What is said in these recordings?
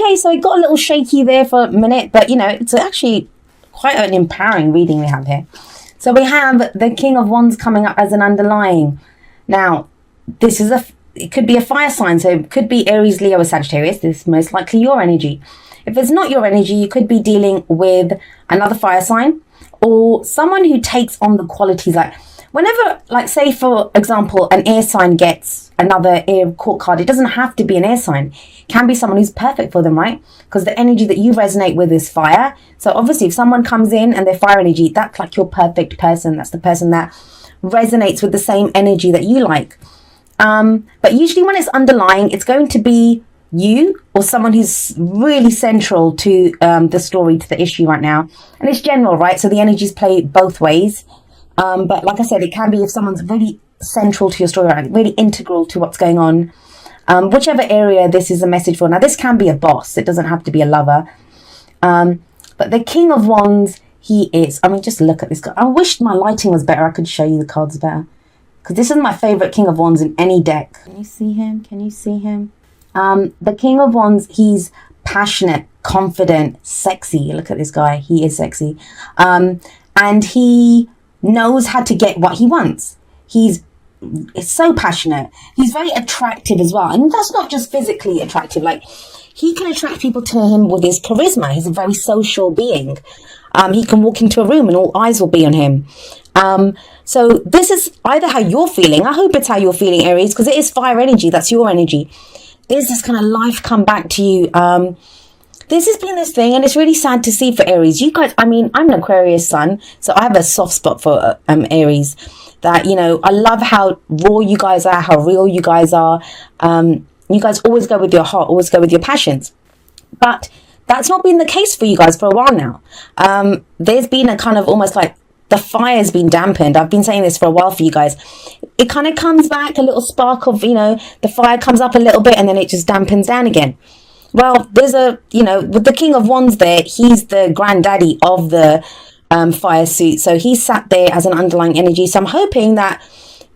Okay, so it got a little shaky there for a minute, but it's actually quite an empowering reading we have here. So we have the King of Wands coming up as an underlying. Now, it could be a fire sign, so it could be Aries, Leo, or Sagittarius. This is most likely your energy. If it's not your energy, you could be dealing with another fire sign or someone who takes on the qualities. Like whenever, like say for example, an air sign gets another air court card, it doesn't have to be an air sign. It can be someone who's perfect for them, right? Because the energy that you resonate with is fire. So obviously if someone comes in and they're fire energy, that's like your perfect person. That's the person that resonates with the same energy that you like. But usually when it's underlying, it's going to be you or someone who's really central to the story, to the issue right now. And it's general, right? So the energies play both ways. But like I said, it can be if someone's really central to your story, right? Really integral to what's going on. Whichever area this is a message for. Now, this can be a boss. It doesn't have to be a lover. But the King of Wands, he is. I mean, just look at this guy. I wish my lighting was better. I could show you the cards better. Because this is my favorite King of Wands in any deck. Can you see him? Can you see him? The King of Wands, he's passionate, confident, sexy. Look at this guy. He is sexy. And he knows how to get what he wants. He's so passionate. He's very attractive as well. And that's not just physically attractive. Like, he can attract people to him with his charisma. He's a very social being. He can walk into a room and all eyes will be on him. So this is either how you're feeling. I hope it's how you're feeling, Aries, because it is fire energy. That's your energy. There's this kind of life come back to you. This has been this thing, and it's really sad to see for Aries. You guys, I mean, I'm an Aquarius sun, so I have a soft spot for Aries. That, I love how raw you guys are, how real you guys are. You guys always go with your heart, always go with your passions. But that's not been the case for you guys for a while now. There's been a kind of almost like the fire's been dampened. I've been saying this for a while for you guys. It kind of comes back, a little spark of, the fire comes up a little bit and then it just dampens down again. Well, there's with the King of Wands there, he's the granddaddy of the fire suit. So he's sat there as an underlying energy. So I'm hoping that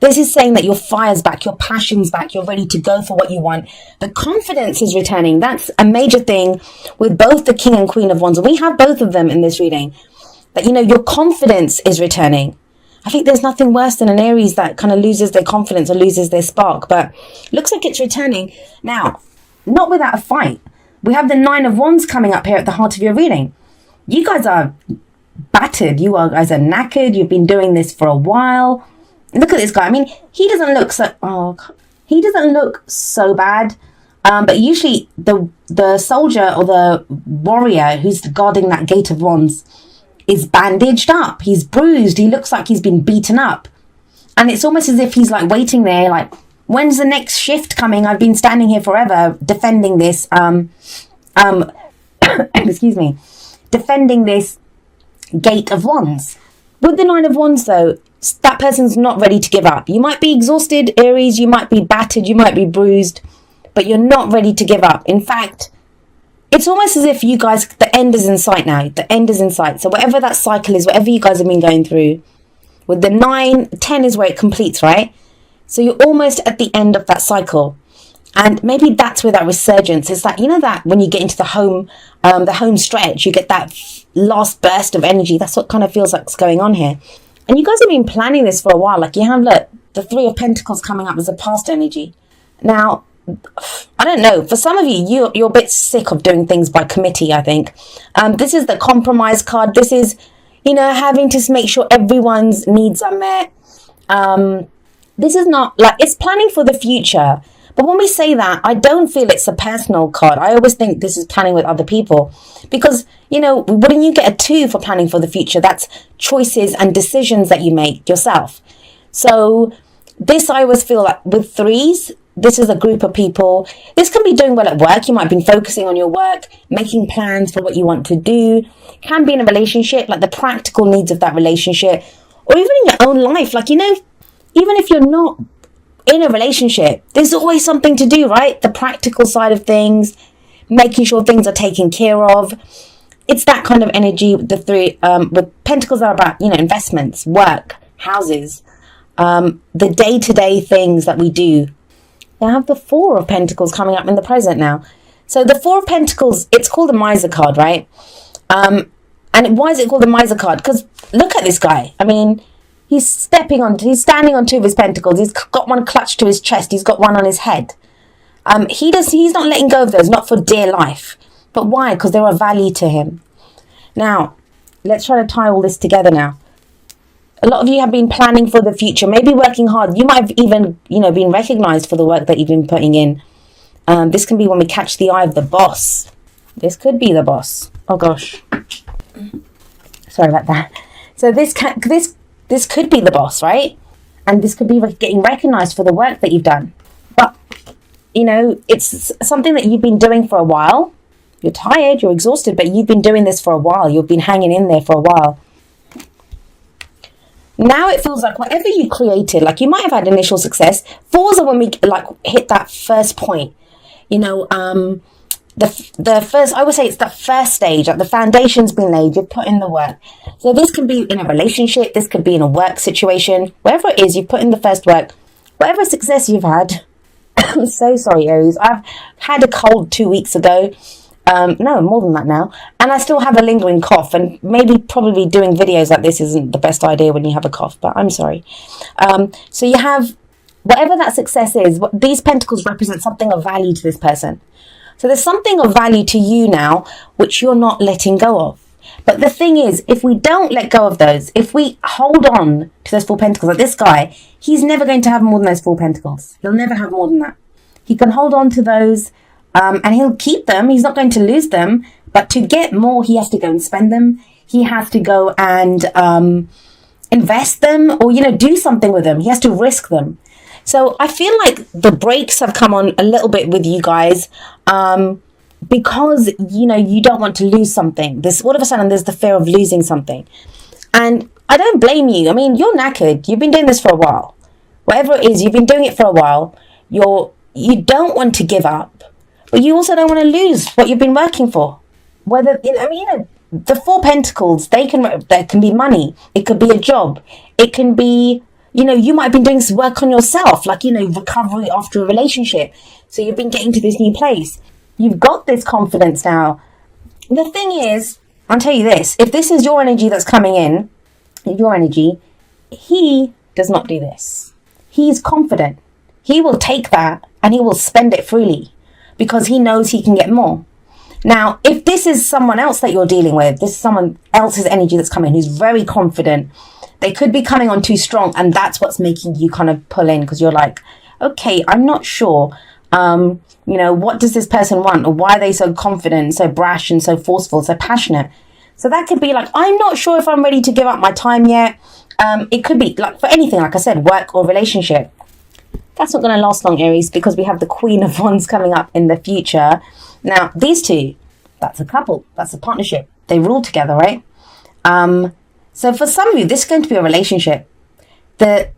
this is saying that your fire's back, your passion's back, you're ready to go for what you want. The confidence is returning. That's a major thing with both the King and Queen of Wands. And we have both of them in this reading. That, your confidence is returning. I think there's nothing worse than an Aries that kind of loses their confidence or loses their spark. But looks like it's returning. Now, not without a fight. We have the Nine of Wands coming up here at the heart of your reading. You guys are battered. You guys are knackered. You've been doing this for a while. Look at this guy. I mean, he doesn't look so bad. But usually the soldier or the warrior who's guarding that Gate of Wands is bandaged up. He's bruised. He looks like he's been beaten up. And it's almost as if he's like waiting there, like, when's the next shift coming? I've been standing here forever defending this, excuse me, defending this Gate of Wands. With the Nine of Wands though, that person's not ready to give up. You might be exhausted, Aries, you might be battered, you might be bruised, but you're not ready to give up. In fact, it's almost as if you guys, the end is in sight now. The end is in sight. So whatever that cycle is, whatever you guys have been going through, with the 9, 10 is where it completes, right? So you're almost at the end of that cycle. And maybe that's where that resurgence is. Like, that when you get into the home stretch, you get that last burst of energy. That's what kind of feels like is going on here. And you guys have been planning this for a while. Like, you have, look, the Three of Pentacles coming up as a past energy. Now, I don't know. For some of you, you're a bit sick of doing things by committee, I think. This is the compromise card. This is, having to make sure everyone's needs are met. This is not like, it's planning for the future. But when we say that, I don't feel it's a personal card. I always think this is planning with other people. Because, wouldn't you get a 2 for planning for the future? That's choices and decisions that you make yourself. So this, I always feel like with 3s, this is a group of people. This can be doing well at work. You might have been focusing on your work, making plans for what you want to do. Can be in a relationship, like the practical needs of that relationship. Or even in your own life. Like, even if you're not in a relationship, there's always something to do, right? The practical side of things, making sure things are taken care of. It's that kind of energy. The 3 with Pentacles are about, investments, work, houses, the day-to-day things that we do. I have the 4 of Pentacles coming up in the present now. So the Four of Pentacles, it's called the Miser card, right? And why is it called the Miser card? Because look at this guy. I mean, he's standing on two of his pentacles. He's got one clutched to his chest. He's got one on his head. He's not letting go of those, not for dear life. But why? Because they're of value to him. Now, let's try to tie all this together now. A lot of you have been planning for the future, maybe working hard. You might have even, been recognized for the work that you've been putting in. This can be when we catch the eye of the boss. This could be the boss. Oh gosh. Sorry about that. So this could be the boss, right? And this could be getting recognized for the work that you've done. But, it's something that you've been doing for a while. You're tired, you're exhausted, but you've been doing this for a while. You've been hanging in there for a while. Now it feels like whatever you created, like you might have had initial success. Fours are when we hit that first point. The first, I would say it's the first stage, like the foundation's been laid, you've put in the work. So this can be in a relationship, this could be in a work situation, wherever it is, you've put in the first work. Whatever success you've had, I'm so sorry, Aries. I've had a cold 2 weeks ago. No, more than that now. And I still have a lingering cough, and probably doing videos like this isn't the best idea when you have a cough, but I'm sorry. So you have, whatever that success is, these pentacles represent something of value to this person. So there's something of value to you now, which you're not letting go of. But the thing is, if we don't let go of those, if we hold on to those Four Pentacles, like this guy, he's never going to have more than those Four Pentacles. He'll never have more than that. He can hold on to those, and he'll keep them. He's not going to lose them. But to get more, he has to go and spend them. He has to go and invest them, or, do something with them. He has to risk them. So I feel like the brakes have come on a little bit with you guys, because, you don't want to lose something. All of a sudden, there's the fear of losing something. And I don't blame you. I mean, you're knackered. You've been doing this for a while. Whatever it is, you've been doing it for a while. You don't want to give up, but you also don't want to lose what you've been working for. The Four Pentacles, there can be money. It could be a job. It can be, you might have been doing some work on yourself, like, recovery after a relationship. So you've been getting to this new place. You've got this confidence now. The thing is, I'll tell you this, if this is your energy that's coming in, he does not do this. He's confident. He will take that and he will spend it freely because he knows he can get more. Now, if this is someone else that you're dealing with, this is someone else's energy that's coming, who's very confident, they could be coming on too strong, and that's what's making you kind of pull in, because you're like, okay, I'm not sure, what does this person want, or why are they so confident, so brash, and so forceful, so passionate? So that could be like, I'm not sure if I'm ready to give up my time yet. It could be like for anything, like I said, work or relationship. That's not going to last long, Aries, because we have the Queen of Wands coming up in the future. Now, these two, that's a couple, that's a partnership. They rule together, right? So for some of you, this is going to be a relationship. They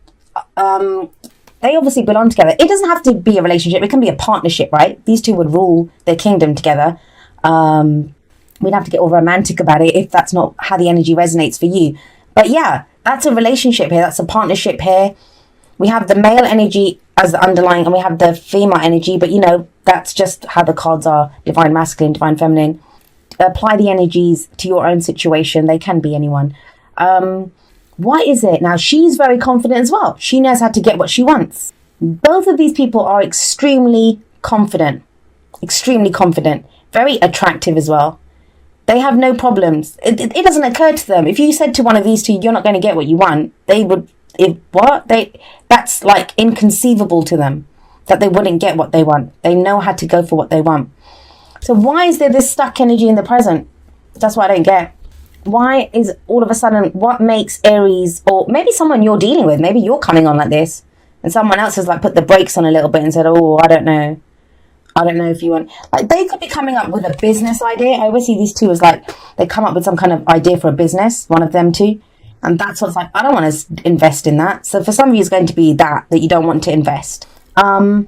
obviously belong together. It doesn't have to be a relationship. It can be a partnership, right? These two would rule their kingdom together. We'd have to get all romantic about it if that's not how the energy resonates for you. But yeah, that's a relationship here. That's a partnership here. We have the male energy as the underlying, and we have the female energy. But, that's just how the cards are. Divine masculine, divine feminine. Apply the energies to your own situation. They can be anyone. What is it? Now, she's very confident as well. She knows how to get what she wants. Both of these people are extremely confident. Extremely confident. Very attractive as well. They have no problems. It doesn't occur to them. If you said to one of these two, you're not going to get what you want, they would... That's like inconceivable to them, that they wouldn't get what they want. They know how to go for what they want. So why is there this stuck energy in the present? That's what I don't get. Why is all of a sudden, what makes Aries, or maybe someone you're dealing with, maybe you're coming on like this, and someone else has like put the brakes on a little bit and said, oh, I don't know if you want, like they could be coming up with a business idea. I always see these two as like, they come up with some kind of idea for a business, one of them two. And that's what's like, I don't want to invest in that. So for some of you, it's going to be that you don't want to invest. I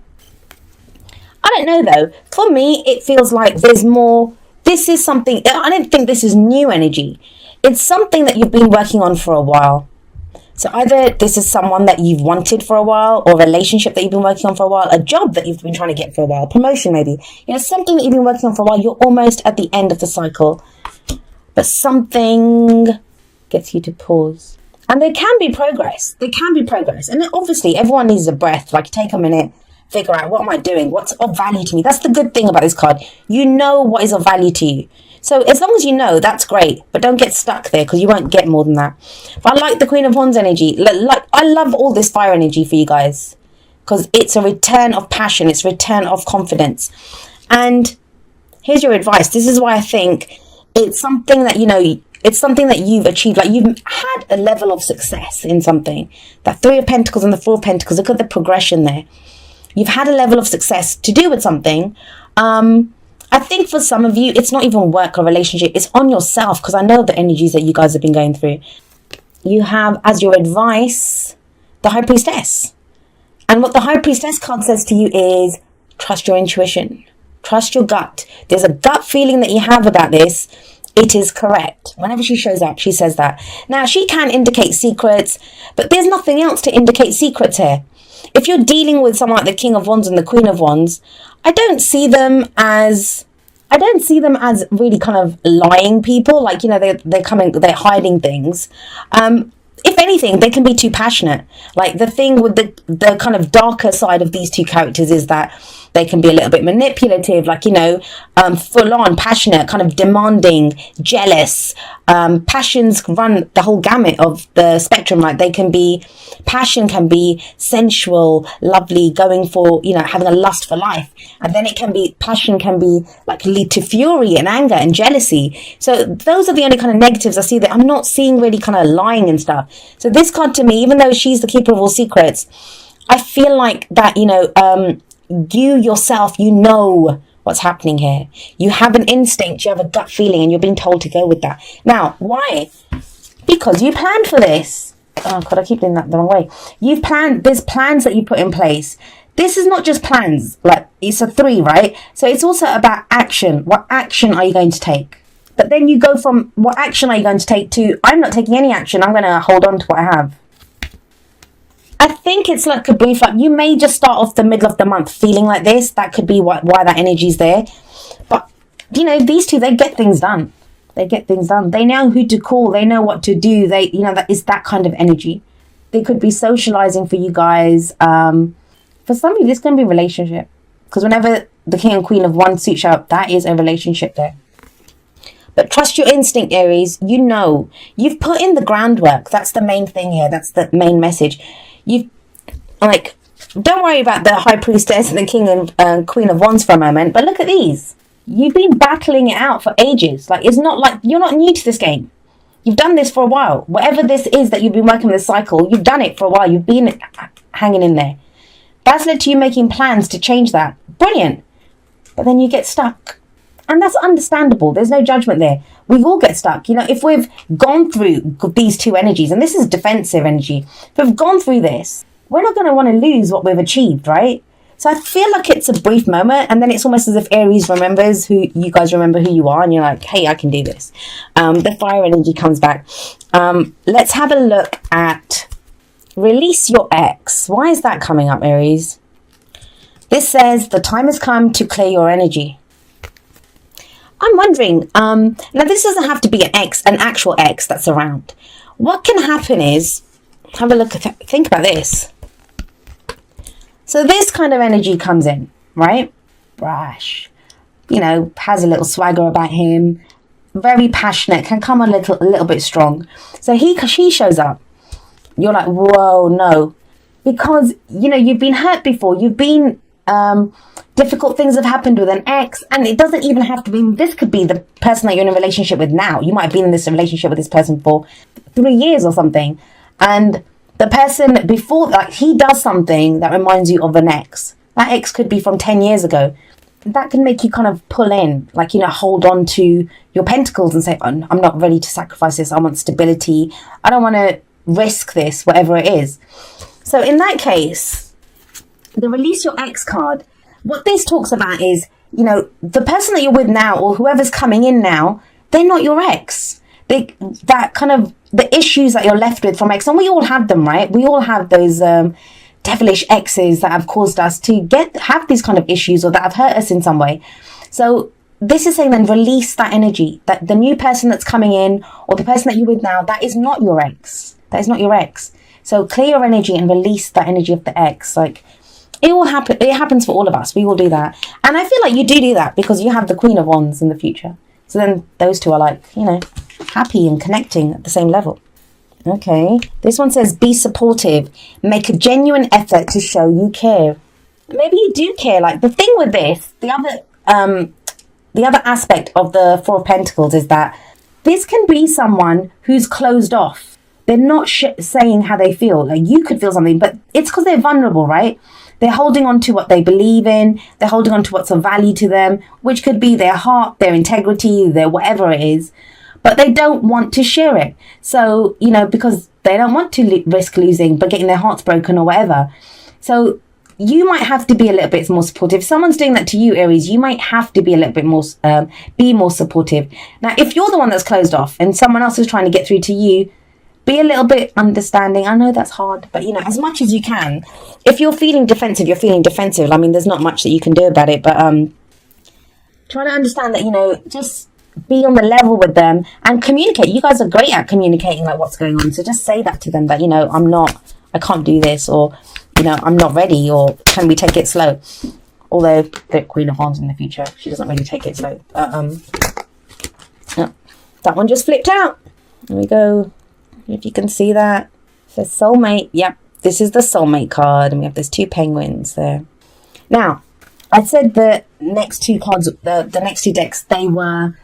don't know though. For me, it feels like there's more. This is something, I don't think this is new energy. It's something that you've been working on for a while. So either this is someone that you've wanted for a while, or a relationship that you've been working on for a while, a job that you've been trying to get for a while, promotion maybe. Something that you've been working on for a while, you're almost at the end of the cycle. But something gets you to pause. And there can be progress. There can be progress. And obviously, everyone needs a breath. Like, take a minute, figure out, what am I doing? What's of value to me? That's the good thing about this card. You know what is of value to you. So as long as you know, that's great. But don't get stuck there, because you won't get more than that. But I like the Queen of Wands energy. Like, I love all this fire energy for you guys, because it's a return of passion. It's a return of confidence. And here's your advice. This is why I think it's something that, it's something that you've achieved. Like, you've had a level of success in something. That Three of Pentacles and the Four of Pentacles, look at the progression there. You've had a level of success to do with something. I think for some of you, it's not even work or relationship. It's on yourself, because I know the energies that you guys have been going through. You have, as your advice, the High Priestess. And what the High Priestess card says to you is, trust your intuition. Trust your gut. There's a gut feeling that you have about this. It is correct. Whenever she shows up, she says that. Now, she can indicate secrets, but there's nothing else to indicate secrets here. If you're dealing with someone like the King of Wands and the Queen of Wands, I don't see them as really kind of lying people. Like, they're hiding things. If anything, they can be too passionate. Like, the thing with the kind of darker side of these two characters is that they can be a little bit manipulative, like, full on, passionate, kind of demanding, jealous. Passions run the whole gamut of the spectrum. Like, passion can be sensual, lovely, going for, having a lust for life. And then passion can be like lead to fury and anger and jealousy. So those are the only kind of negatives I see there. I'm not seeing really kind of lying and stuff. So this card to me, even though she's the keeper of all secrets, I feel like that, you yourself, what's happening here. You have an instinct, you have a gut feeling, and you're being told to go with that. Now, why? Because you planned for this. Oh God, I keep doing that the wrong way. There's plans that you put in place. This is not just plans, like, it's a 3, right? So it's also about action. What action are you going to take? But then you go from what action are you going to take to, I'm not taking any action, I'm going to hold on to what I have. I think it's like a brief, like, you may just start off the middle of the month feeling like this. That could be why that energy's there. But, these two, they get things done. They get things done. They know who to call. They know what to do. That is that kind of energy. They could be socializing for you guys. For some of you, this can be a relationship. Because whenever the King and Queen of Wands suits up, that is a relationship there. But trust your instinct, Aries. You've put in the groundwork. That's the main thing here. That's the main message. Don't worry about the High Priestess and the King and Queen of Wands for a moment, but look at these. You've been battling it out for ages. Like, it's not like you're not new to this game. You've done this for a while. Whatever this is that you've been working with this cycle, you've done it for a while. You've been hanging in there. That's led to you making plans to change that. Brilliant. But then you get stuck. And that's understandable. There's no judgment there. We all get stuck. If we've gone through these two energies, and this is defensive energy, if we've gone through this, we're not going to want to lose what we've achieved, right? So I feel like it's a brief moment, and then it's almost as if Aries remembers you guys remember who you are, and you're like, hey, I can do this. The fire energy comes back. Let's have a look at release your ex. Why is that coming up, Aries? This says the time has come to clear your energy. I'm wondering, now this doesn't have to be an actual ex that's around. What can happen is, have a look at think about this. So this kind of energy comes in, right? Brash, has a little swagger about him, very passionate, can come a little bit strong. So she shows up. You're like, whoa, no, because you've been hurt before. You've been difficult things have happened with an ex, and it doesn't even have to be, this could be the person that you're in a relationship with now. You might have been in this relationship with this person for 3 years or something, and the person before that, he does something that reminds you of an ex. That ex could be from 10 years ago. That can make you kind of pull in, like, hold on to your pentacles and say, I'm not ready to sacrifice this. I want stability. I don't want to risk this, whatever it is. So in that case, the release your ex card, what this talks about is, the person that you're with now, or whoever's coming in now, they're not your ex. That kind of the issues that you're left with from ex, and we all have them, right? We all have those devilish exes that have caused us to have these kind of issues, or that have hurt us in some way. So this is saying then release that energy, that the new person that's coming in, or the person that you're with now, that is not your ex. That is not your ex. So clear your energy and release that energy of the ex. Like, it will happen. It happens for all of us. We will do that. And I feel like you do that because you have the Queen of Wands in the future. So then those two are like, you know, happy and connecting at the same level. Okay. This one says, be supportive. Make a genuine effort to show you care. Maybe you do care. Like, the thing with this, the other aspect of the Four of Pentacles is that this can be someone who's closed off. They're not saying how they feel. Like, you could feel something, but it's because they're vulnerable, right? They're holding on to what they believe in. They're holding on to what's of value to them, which could be their heart, their integrity, their whatever it is. But they don't want to share it. So, you know, because they don't want to risk losing, but getting their hearts broken or whatever. So you might have to be a little bit more supportive. If someone's doing that to you, Aries, you might have to be a little bit more, be more supportive. Now, if you're the one that's closed off and someone else is trying to get through to you, be a little bit understanding. I know that's hard, but, you know, as much as you can. If you're feeling defensive, you're feeling defensive. I mean, there's not much that you can do about it, but try to understand that, you know, just be on the level with them and communicate. You guys are great at communicating, like, what's going on. So just say that to them, that, you know, I can't do this, or, you know, I'm not ready, or can we take it slow? Although the Queen of Wands in the future, she doesn't really take it slow. Yeah, that one just flipped out. There we go. If you can see that. The soulmate. Yep, this is the soulmate card, and we have those two penguins there. Now, I said the next two cards, the next two decks, they were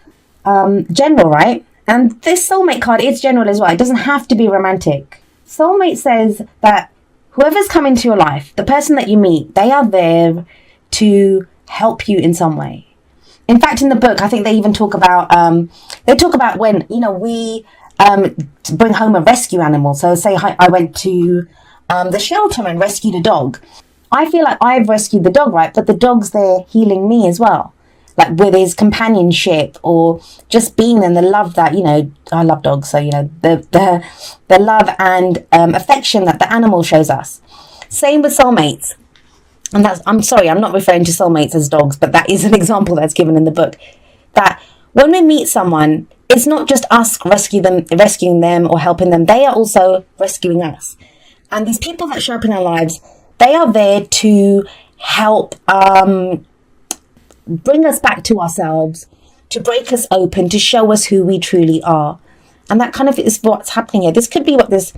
general, right? And this soulmate card is general as well. It doesn't have to be romantic. Soulmate says that whoever's come into your life, the person that you meet, they are there to help you in some way. In fact, in the book, I think they even talk about when, you know, we bring home a rescue animal. So say I went to the shelter and rescued a dog. I feel like I've rescued the dog, right? But the dog's there healing me as well. Like, with his companionship, or just being there, and the love that, you know, I love dogs. So, you know, the love and affection that the animal shows us. Same with soulmates. And I'm sorry, I'm not referring to soulmates as dogs, but that is an example that's given in the book. That when we meet someone, it's not just us rescuing them or helping them. They are also rescuing us. And these people that show up in our lives, they are there to help bring us back to ourselves, to break us open, to show us who we truly are. And that kind of is what's happening here. This could be what this...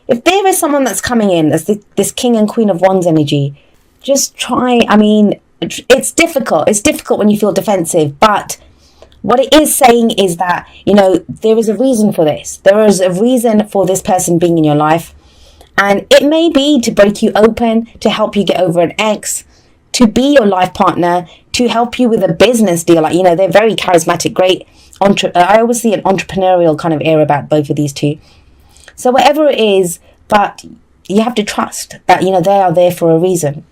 If there is someone that's coming in as this King and Queen of Wands energy, just try... I mean, it's difficult. It's difficult when you feel defensive, but... What it is saying is that, you know, there is a reason for this. There is a reason for this person being in your life. And it may be to break you open, to help you get over an ex, to be your life partner, to help you with a business deal. Like, you know, they're very charismatic, great. I always see an entrepreneurial kind of air about both of these two. So whatever it is, but you have to trust that, you know, they are there for a reason.